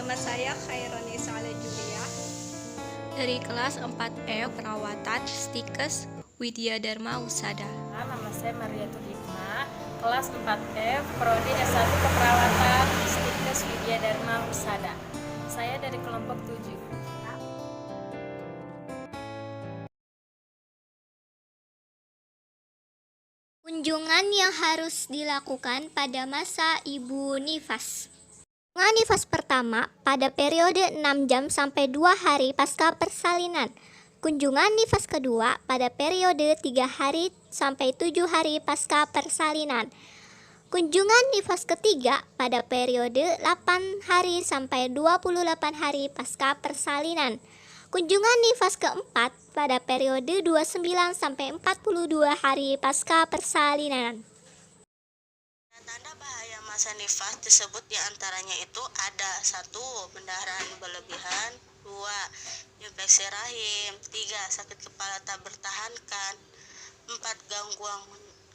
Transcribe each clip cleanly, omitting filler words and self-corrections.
Nama saya Khairunisa Julia dari kelas 4E Perawatan Stikes Widya Dharma Husada. Nama saya Mariatul Hikmah, kelas 4F, Prodi S1 Keperawatan Stikes Widya Dharma Husada. Saya dari kelompok 7. Kunjungan yang harus dilakukan pada masa ibu nifas. Kunjungan nifas pertama pada periode 6 jam sampai 2 hari pasca persalinan. Kunjungan nifas kedua pada periode 3 hari sampai 7 hari pasca persalinan. Kunjungan nifas ketiga pada periode 8 hari sampai 28 hari pasca persalinan. Kunjungan nifas keempat pada periode 29 sampai 42 hari pasca persalinan. Tanda bahaya masa nifas tersebut diantaranya itu ada 1. Pendarahan berlebihan, 2. Infeksi rahim, 3. Sakit kepala tak bertahankan, 4.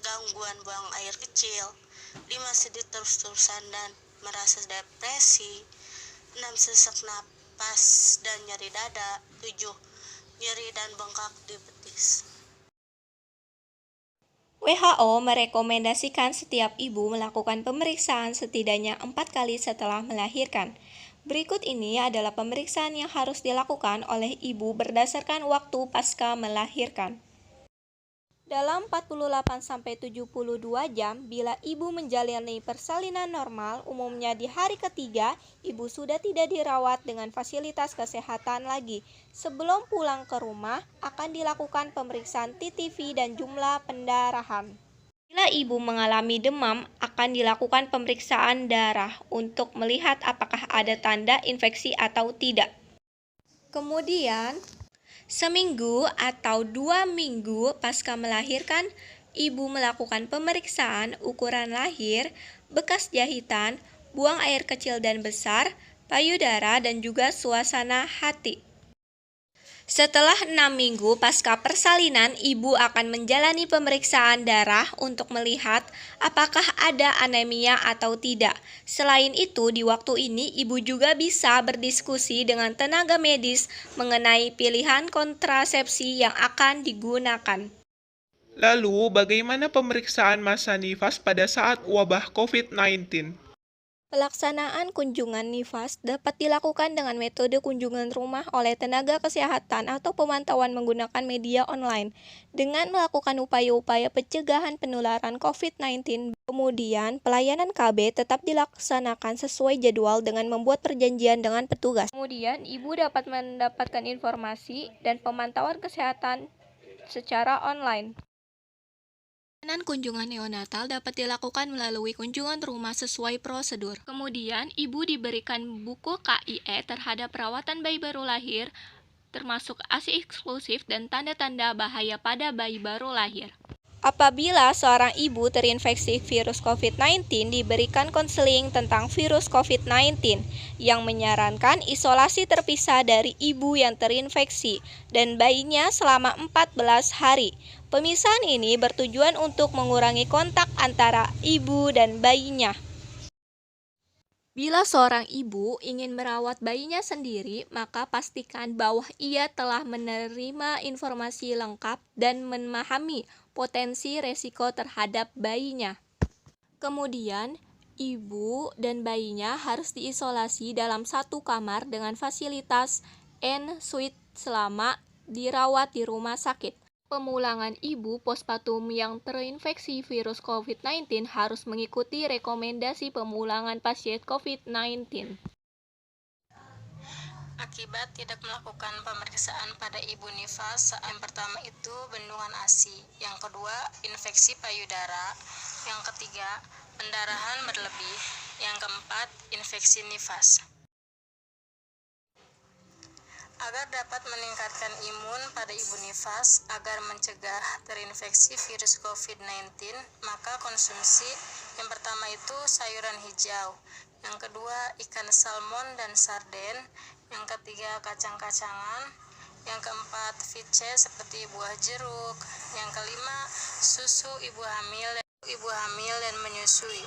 Gangguan buang air kecil, 5. Sedih terus-terusan dan merasa depresi, 6. Sesak napas dan nyeri dada, 7. Nyeri dan bengkak di betis. WHO merekomendasikan setiap ibu melakukan pemeriksaan setidaknya 4 kali setelah melahirkan. Berikut ini adalah pemeriksaan yang harus dilakukan oleh ibu berdasarkan waktu pasca melahirkan. Dalam 48-72 jam, bila ibu menjalani persalinan normal, umumnya di hari ketiga, ibu sudah tidak dirawat dengan fasilitas kesehatan lagi. Sebelum pulang ke rumah, akan dilakukan pemeriksaan TTV dan jumlah pendarahan. Bila ibu mengalami demam, akan dilakukan pemeriksaan darah untuk melihat apakah ada tanda infeksi atau tidak. Kemudian, seminggu atau 2 minggu pasca melahirkan, ibu melakukan pemeriksaan ukuran lahir, bekas jahitan, buang air kecil dan besar, payudara, dan juga suasana hati. Setelah 6 minggu pasca persalinan, ibu akan menjalani pemeriksaan darah untuk melihat apakah ada anemia atau tidak. Selain itu, di waktu ini ibu juga bisa berdiskusi dengan tenaga medis mengenai pilihan kontrasepsi yang akan digunakan. Lalu, bagaimana pemeriksaan masa nifas pada saat wabah COVID-19? Pelaksanaan kunjungan nifas dapat dilakukan dengan metode kunjungan rumah oleh tenaga kesehatan atau pemantauan menggunakan media online dengan melakukan upaya-upaya pencegahan penularan COVID-19. Kemudian, pelayanan KB tetap dilaksanakan sesuai jadwal dengan membuat perjanjian dengan petugas. Kemudian, ibu dapat mendapatkan informasi dan pemantauan kesehatan secara online. Pelayanan kunjungan neonatal dapat dilakukan melalui kunjungan rumah sesuai prosedur. Kemudian, ibu diberikan buku KIE terhadap perawatan bayi baru lahir, termasuk ASI eksklusif dan tanda-tanda bahaya pada bayi baru lahir. Apabila seorang ibu terinfeksi virus COVID-19, diberikan konseling tentang virus COVID-19 yang menyarankan isolasi terpisah dari ibu yang terinfeksi dan bayinya selama 14 hari. Pemisahan ini bertujuan untuk mengurangi kontak antara ibu dan bayinya. Bila seorang ibu ingin merawat bayinya sendiri, maka pastikan bahwa ia telah menerima informasi lengkap dan memahami potensi resiko terhadap bayinya. Kemudian, ibu dan bayinya harus diisolasi dalam satu kamar dengan fasilitas en-suite selama dirawat di rumah sakit. Pemulangan ibu postpartum yang terinfeksi virus COVID-19 harus mengikuti rekomendasi pemulangan pasien COVID-19. Akibat tidak melakukan pemeriksaan pada ibu nifas, yang pertama itu bendungan ASI, yang kedua infeksi payudara, yang ketiga pendarahan berlebih, yang keempat infeksi nifas. Agar dapat meningkatkan imun pada ibu nifas agar mencegah terinfeksi virus COVID-19, maka konsumsi yang pertama itu sayuran hijau, yang kedua ikan salmon dan sarden, yang ketiga kacang-kacangan, yang keempat VC seperti buah jeruk, yang kelima susu ibu hamil dan menyusui.